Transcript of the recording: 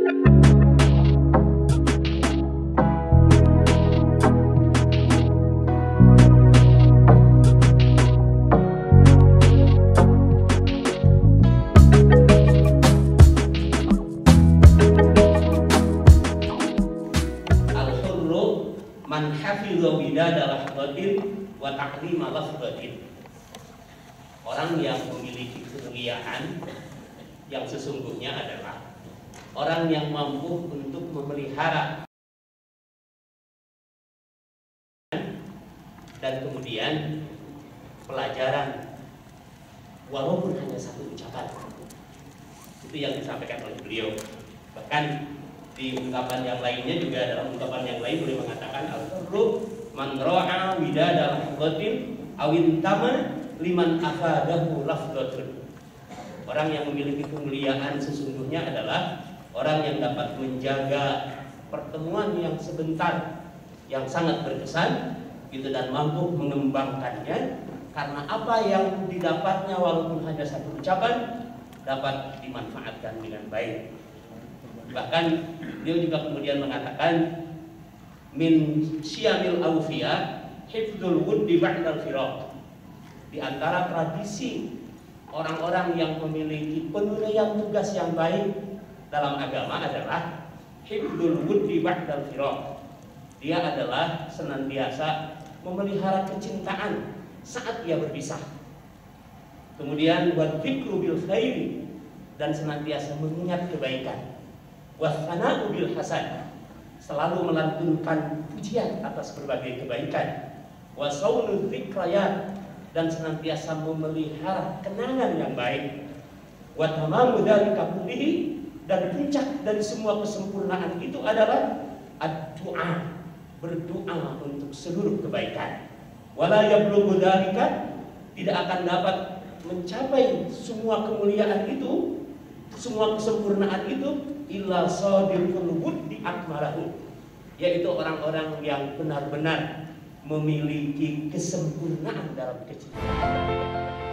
Man hafidha widada lahdatin wa ta'lima lafdatin. Orang yang memiliki kemuliaan yang sesungguhnya adalah orang yang mampu untuk memelihara dan kemudian pelajaran walaupun hanya satu ucapan. Itu yang disampaikan oleh beliau. Bahkan di ungkapan yang lainnya juga, dalam ungkapan yang lain boleh mengatakan al-hurru man ra'a widada lahdatin awin tama liman afadahu lafdatun. Orang yang memiliki kemuliaan sesungguhnya adalah orang yang dapat menjaga pertemuan yang sebentar yang sangat berkesan gitu, dan mampu mengembangkannya karena apa yang didapatnya walaupun hanya satu ucapan dapat dimanfaatkan dengan baik. Bahkan dia juga kemudian mengatakan min syamil awfiya hifdzul wuddi ba'dal firaq. Di antara tradisi orang-orang yang memiliki penunaian tugas yang baik dalam agama adalah hifdzul wuddi ba'dal firaq. Dia adalah senantiasa memelihara kecintaan saat ia berpisah. Kemudian wa dzikru bil khairi, dan senantiasa mengingat kebaikan. Wassana'u bil hasan, selalu melantunkan pujian atas berbagai kebaikan. Wasaunu dzikrayat, dan senantiasa memelihara kenangan yang baik. Wa tamamu dzalika kullihi, dan puncak dari semua kesempurnaan itu adalah ad-du'a, berdoa untuk seluruh kebaikan. Wala yablughu dzalika, tidak akan dapat mencapai semua kemuliaan itu, semua kesempurnaan itu illa sadiqul wuddi akmalahu, yaitu orang-orang yang benar-benar memiliki kesempurnaan dalam kecintaan.